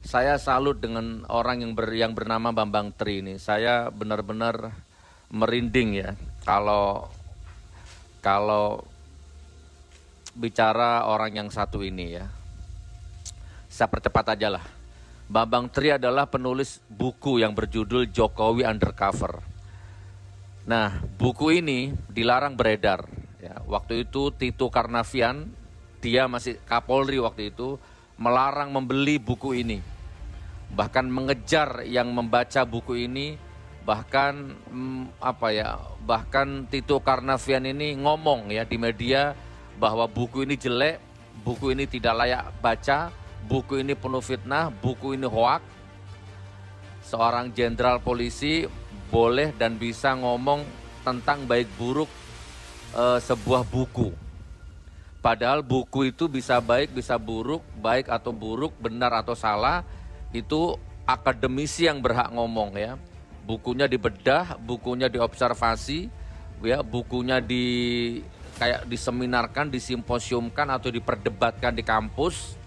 Saya salut dengan orang yang bernama Bambang Tri ini. Saya benar-benar merinding ya kalau bicara orang yang satu ini ya. Saya percepat aja lah. Bambang Tri adalah penulis buku yang berjudul Jokowi Undercover. Nah, buku ini dilarang beredar. Ya, waktu itu Tito Karnavian, dia masih Kapolri waktu itu, melarang membeli buku ini. Bahkan mengejar yang membaca buku ini, bahkan bahkan Tito Karnavian ini ngomong ya di media bahwa buku ini jelek, buku ini tidak layak baca, buku ini penuh fitnah, buku ini hoak. Seorang jenderal polisi boleh dan bisa ngomong tentang baik buruk sebuah buku. Padahal buku itu bisa baik, bisa buruk, baik atau buruk, benar atau salah, itu akademisi yang berhak ngomong ya. Bukunya dibedah, bukunya diobservasi, ya, bukunya kayak diseminarkan, disimposiumkan atau diperdebatkan di kampus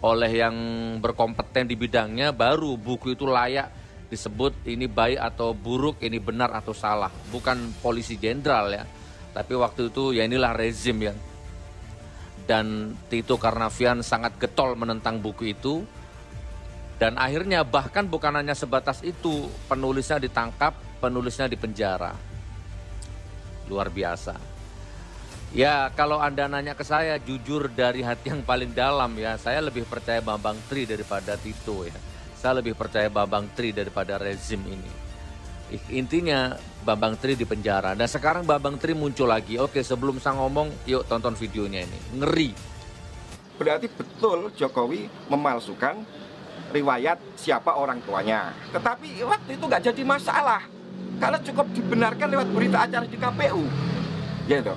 oleh yang berkompeten di bidangnya, baru buku itu layak disebut ini baik atau buruk, ini benar atau salah. Bukan polisi jenderal ya, tapi waktu itu ya inilah rezim ya. Dan Tito Karnavian sangat getol menentang buku itu. Dan akhirnya bahkan bukan hanya sebatas itu, penulisnya ditangkap, penulisnya dipenjara. Luar biasa. Ya, kalau Anda nanya ke saya, jujur dari hati yang paling dalam ya, saya lebih percaya Bambang Tri daripada Tito ya. Saya lebih percaya Bambang Tri daripada rezim ini. Intinya Bambang Tri di penjara. Dan sekarang Bambang Tri muncul lagi. Oke, sebelum saya ngomong, yuk tonton videonya ini. Ngeri. Berarti betul Jokowi memalsukan riwayat siapa orang tuanya. Tetapi waktu itu nggak jadi masalah. Karena cukup dibenarkan lewat berita acara di KPU. Gitu.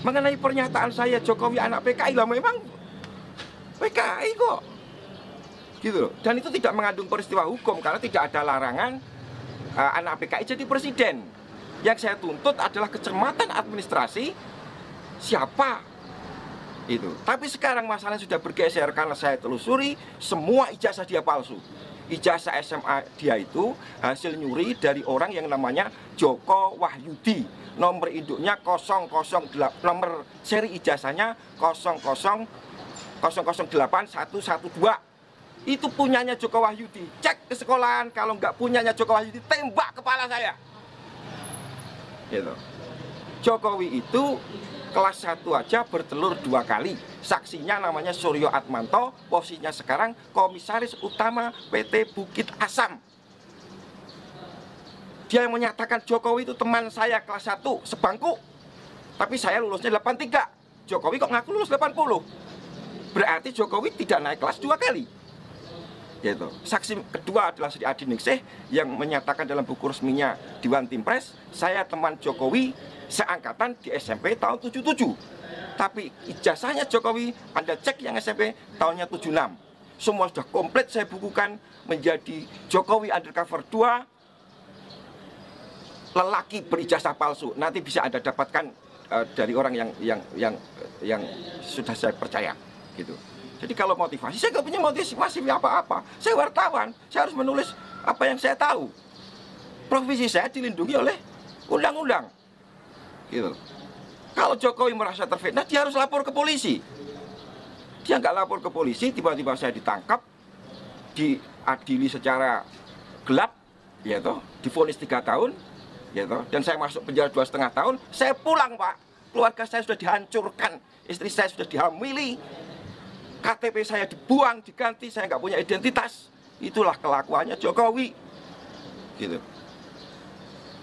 Mengenai pernyataan saya Jokowi anak PKI, lah memang PKI kok. Gitu loh. Dan itu tidak mengandung peristiwa hukum karena tidak ada larangan anak PKI jadi presiden. Yang saya tuntut adalah kecermatan administrasi siapa itu. Tapi sekarang masalahnya sudah bergeser karena saya telusuri semua ijazah dia palsu. Ijazah SMA dia itu hasil nyuri dari orang yang namanya Joko Wahyudi. Nomor induknya 008, nomor seri ijazahnya 0008112. Itu punyanya Joko Wahyudi. Cek ke sekolahan, kalau nggak punyanya Joko Wahyudi, tembak kepala saya. Gitu. Jokowi itu kelas 1 aja bertelur 2 kali. Saksinya namanya Suryo Atmanto, posisinya sekarang komisaris utama PT Bukit Asam. Dia yang menyatakan Jokowi itu teman saya kelas 1 sebangku. Tapi saya lulusnya 83. Jokowi kok ngaku lulus 80. Berarti Jokowi tidak naik kelas 2 kali. Gitu. Saksi kedua adalah Sri Adi Ningsih yang menyatakan dalam buku resminya di One Team Press, saya teman Jokowi seangkatan di SMP tahun 77. Tapi ijazahnya Jokowi, Anda cek yang SMP tahunnya 76. Semua sudah komplit saya bukukan menjadi Jokowi Undercover 2, lelaki berijazah palsu. Nanti bisa Anda dapatkan dari orang yang sudah saya percaya gitu. Jadi kalau motivasi, saya nggak punya motivasi apa-apa. Saya wartawan, saya harus menulis apa yang saya tahu. Profesi saya dilindungi oleh undang-undang gitu. Kalau Jokowi merasa terfitnah, dia harus lapor ke polisi. Dia nggak lapor ke polisi, tiba-tiba saya ditangkap, diadili secara gelap, ya toh, divonis 3 tahun, ya toh, dan saya masuk penjara 2,5 tahun. Saya pulang, Pak. Keluarga saya sudah dihancurkan, istri saya sudah dihamili, KTP saya dibuang, diganti, saya nggak punya identitas. Itulah kelakuannya Jokowi, gitu.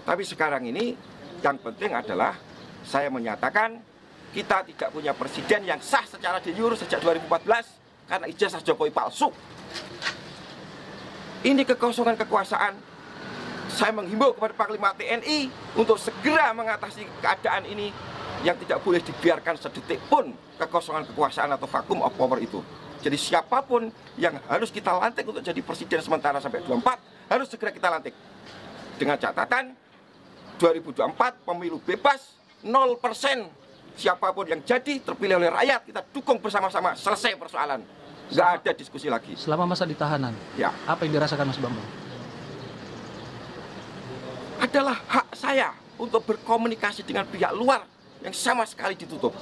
Tapi sekarang ini yang penting adalah saya menyatakan kita tidak punya presiden yang sah secara de jure sejak 2014 karena ijazah Jokowi palsu. Ini kekosongan kekuasaan. Saya menghimbau kepada Panglima TNI untuk segera mengatasi keadaan ini yang tidak boleh dibiarkan sedetik pun kekosongan kekuasaan atau vacuum of power itu. Jadi siapapun yang harus kita lantik untuk jadi presiden sementara sampai 24 harus segera kita lantik. Dengan catatan 2024 pemilu bebas 0%. Siapapun yang jadi terpilih oleh rakyat kita dukung bersama-sama, selesai persoalan. Nggak ada diskusi lagi. Selama masa di tahanan, Ya, apa yang dirasakan Mas Bambang? adalah hak saya untuk berkomunikasi dengan pihak luar yang sama sekali ditutup.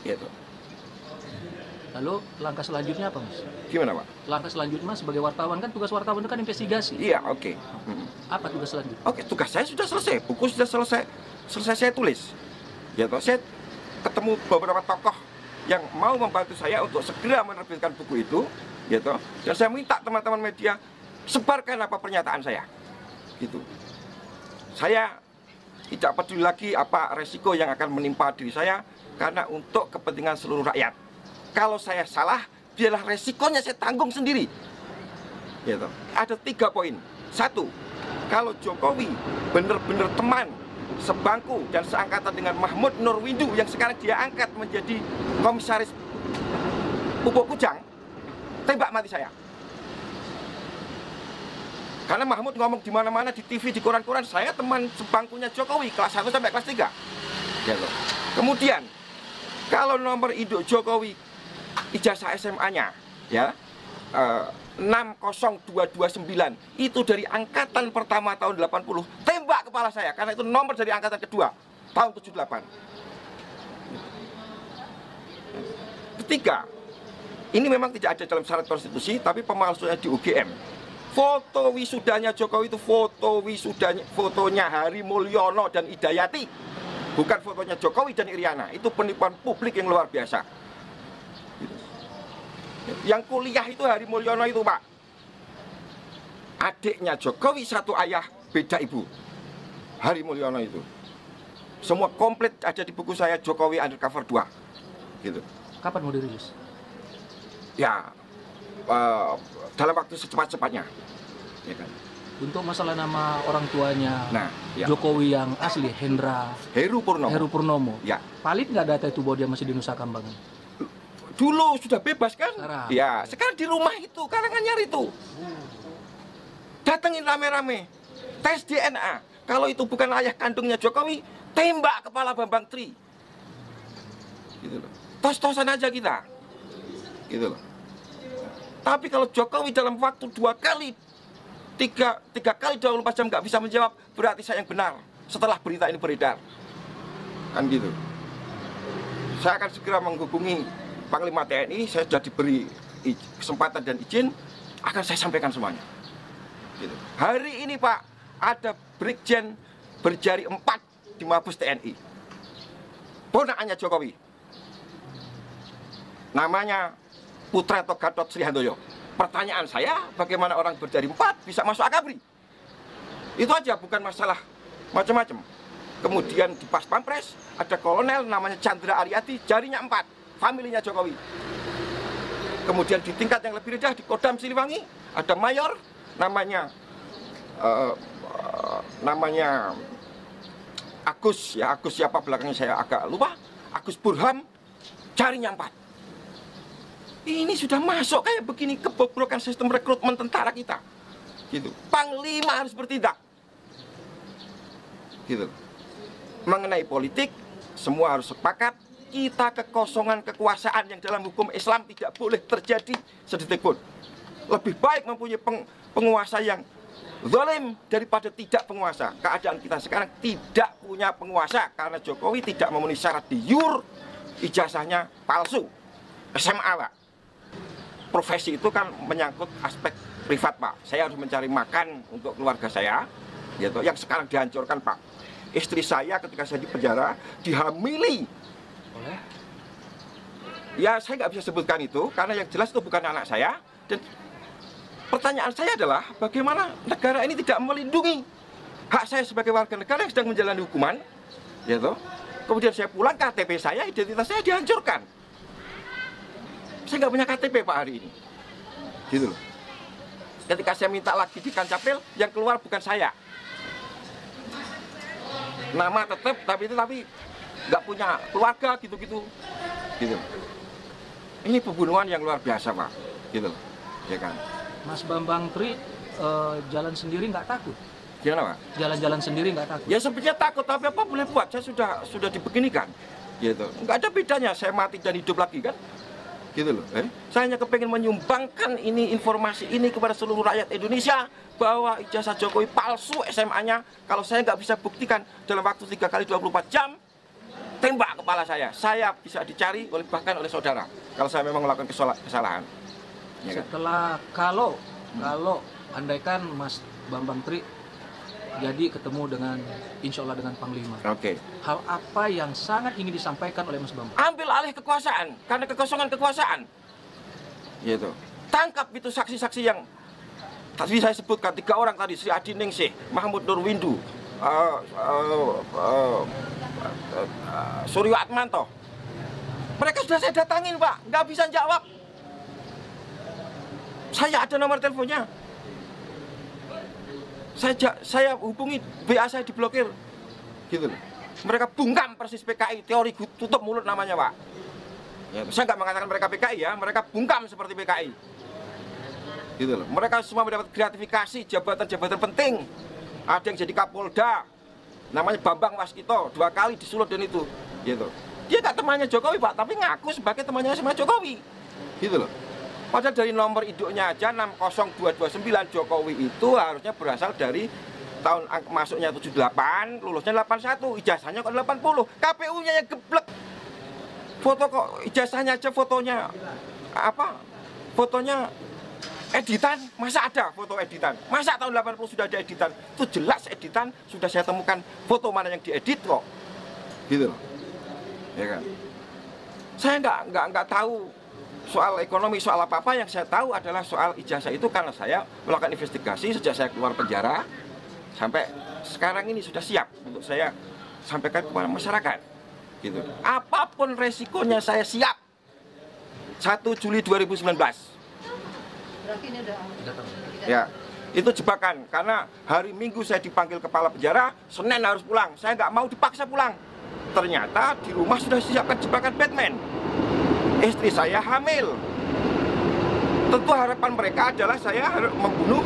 Gitu. Lalu langkah selanjutnya apa, Mas? Gimana, Pak? Langkah selanjutnya Mas sebagai wartawan, kan tugas wartawan itu kan investigasi. Iya, oke. Apa tugas selanjutnya? Oke, tugas saya sudah selesai. Buku sudah selesai saya tulis. Ya, toh, saya ketemu beberapa tokoh yang mau membantu saya untuk segera menerbitkan buku itu, ya toh. Dan saya minta teman-teman media sebarkan apa pernyataan saya. Gitu. Saya tidak peduli lagi apa resiko yang akan menimpa diri saya karena untuk kepentingan seluruh rakyat. Kalau saya salah, biarlah resikonya saya tanggung sendiri. Gitu. Ada 3 poin. 1, kalau Jokowi benar-benar teman sebangku dan seangkatan dengan Mahmud Nurwindu yang sekarang dia angkat menjadi komisaris Pupuk Kujang, tembak mati saya. Karena Mahmud ngomong di mana-mana, di TV, di koran-koran, saya teman sebangkunya Jokowi kelas 1 sampai kelas 3. Gitu. Kemudian, kalau nomor induk Jokowi ijazah SMA-nya ya 60229 itu dari angkatan pertama tahun 80, tembak kepala saya karena itu nomor dari angkatan kedua tahun 78. Ketiga, ini memang tidak ada dalam syarat konstitusi tapi pemalsuannya di UGM. Foto wisudanya Jokowi itu fotonya Hari Mulyono dan Idayati, bukan fotonya Jokowi dan Iriana. Itu penipuan publik yang luar biasa. Yang kuliah itu Hari Mulyono itu, Pak, adiknya Jokowi satu ayah beda ibu. Hari Mulyono itu semua komplit ada di buku saya Jokowi Undercover 2 gitu. Kapan mau dirilis? Ya dalam waktu secepat-cepatnya ya kan. Untuk masalah nama orang tuanya Nah, ya. Jokowi yang asli, Heru Purnomo. Ya. Valid nggak data itu bahwa dia masih di Nusa Kambangan? Dulu sudah bebas kan? Sekarang. Ya, sekarang di rumah itu, Karanganyar itu. Datengin rame-rame. Tes DNA. Kalau itu bukan ayah kandungnya Jokowi, tembak kepala Bambang Tri. Gitu loh. Tos-tosan aja kita. Gitu loh. Tapi kalau Jokowi dalam waktu 2 kali, 3 kali 24 jam nggak bisa menjawab, berarti saya yang benar setelah berita ini beredar. Kan gitu. Saya akan segera menghubungi Panglima TNI, saya sudah diberi kesempatan dan izin, akan saya sampaikan semuanya. Gitu. Hari ini Pak, ada Brigjen berjari 4 di Mabes TNI. Ponakannya Jokowi. Namanya Putra atau Gatot Srihandoyo. Pertanyaan saya, bagaimana orang berjari 4 bisa masuk Akabri? Itu aja, bukan masalah macam-macam. Kemudian di Pas Pampres ada kolonel namanya Chandra Aryadi, jarinya 4. Familinya Jokowi. Kemudian di tingkat yang lebih rendah di Kodam Siliwangi ada mayor namanya Agus ya, Agus siapa belakangnya saya agak lupa. Agus Burham, jarinya 4. Ini sudah masuk kayak begini, kebobrokan sistem rekrutmen tentara kita. Gitu. Panglima harus bertindak. Gitu. Mengenai politik, semua harus sepakat. Kita kekosongan kekuasaan yang dalam hukum Islam tidak boleh terjadi sedetik pun. Lebih baik mempunyai penguasa yang zalim daripada tidak penguasa. Keadaan kita sekarang tidak punya penguasa karena Jokowi tidak memenuhi syarat di YUR, ijazahnya palsu, SMA, Pak. Profesi itu kan menyangkut aspek privat, Pak. Saya harus mencari makan untuk keluarga saya, gitu, yang sekarang dihancurkan, Pak. Istri saya ketika saya di penjara dihamili. Oleh? Ya saya nggak bisa sebutkan itu karena yang jelas itu bukan anak saya. Dan pertanyaan saya adalah bagaimana negara ini tidak melindungi hak saya sebagai warga negara yang sedang menjalani hukuman, gitu. Kemudian saya pulang, KTP saya, identitas saya dihancurkan. Saya nggak punya KTP, Pak, hari ini, gitu loh. Ketika saya minta lagi di Kancapil, yang keluar bukan saya. Nama tetap, tapi nggak punya keluarga, gitu-gitu. Gitu. Ini pembunuhan yang luar biasa, Pak. Gitu, ya kan? Mas Bambang Tri jalan sendiri nggak takut? Gimana, Pak? Jalan-jalan sendiri nggak takut? Ya sebenarnya takut, tapi apa boleh buat? Saya sudah dibeginikan, gitu. Nggak ada bedanya, saya mati dan hidup lagi kan? gitu loh. Saya hanya kepengen menyumbangkan ini informasi ini kepada seluruh rakyat Indonesia bahwa ijazah Jokowi palsu SMA-nya. Kalau saya nggak bisa buktikan dalam waktu 3 kali 24 jam, tembak kepala saya bisa dicari bahkan oleh saudara kalau saya memang melakukan kesalahan. Ya kan? Setelah kalau andaikan Mas Bambang Tri jadi ketemu dengan insya Allah dengan Panglima. Oke. Hal apa yang sangat ingin disampaikan oleh Mas Bambang? Ambil alih kekuasaan karena kekosongan kekuasaan. Gitu. Tangkap itu saksi-saksi yang tadi saya sebutkan 3 orang tadi, Sri Adiningsih, Mahmud Nurwindu, Suryo Atmanto. Mereka sudah saya datangin, Pak, nggak bisa jawab. Saya ada nomor teleponnya. Saya hubungi, BA saya diblokir, gitu loh. Mereka bungkam persis PKI, teori tutup mulut namanya, Pak. Ya, saya nggak mengatakan mereka PKI ya, mereka bungkam seperti PKI, gitu loh. Mereka semua mendapat gratifikasi jabatan-jabatan penting. Ada yang jadi Kapolda, namanya Bambang Waskito, 2 kali disulut dan itu, gitu. Dia nggak temannya Jokowi, Pak, tapi ngaku sebagai temannya sama Jokowi, gitu loh. Padahal dari nomor induknya aja 60229 Jokowi itu harusnya berasal dari tahun masuknya 78, lulusnya 81, ijazahnya kok 80, KPU-nya yang geblek. Foto kok ijazahnya aja fotonya apa? Fotonya editan, masa ada foto editan? Masa tahun 80 sudah ada editan? Itu jelas editan, sudah saya temukan foto mana yang diedit kok. Gitu loh. Ya kan? Saya nggak tahu soal ekonomi, soal apa-apa. Yang saya tahu adalah soal ijazah itu karena saya melakukan investigasi sejak saya keluar penjara sampai sekarang ini sudah siap untuk saya sampaikan kepada masyarakat. Gitu. Apapun resikonya saya siap. 1 Juli 2019. Berarti ini udah Ya, itu jebakan karena hari Minggu saya dipanggil kepala penjara, Senin harus pulang. Saya nggak mau dipaksa pulang. Ternyata di rumah sudah disiapkan jebakan Batman. Istri saya hamil. Tentu harapan mereka adalah saya harus membunuh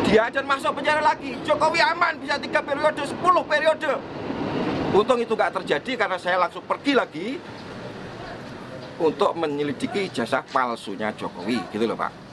dia dan masuk penjara lagi. Jokowi aman bisa 3 periode, 10 periode. Untung itu nggak terjadi karena saya langsung pergi lagi untuk menyelidiki ijazah palsunya Jokowi, gitu loh Pak.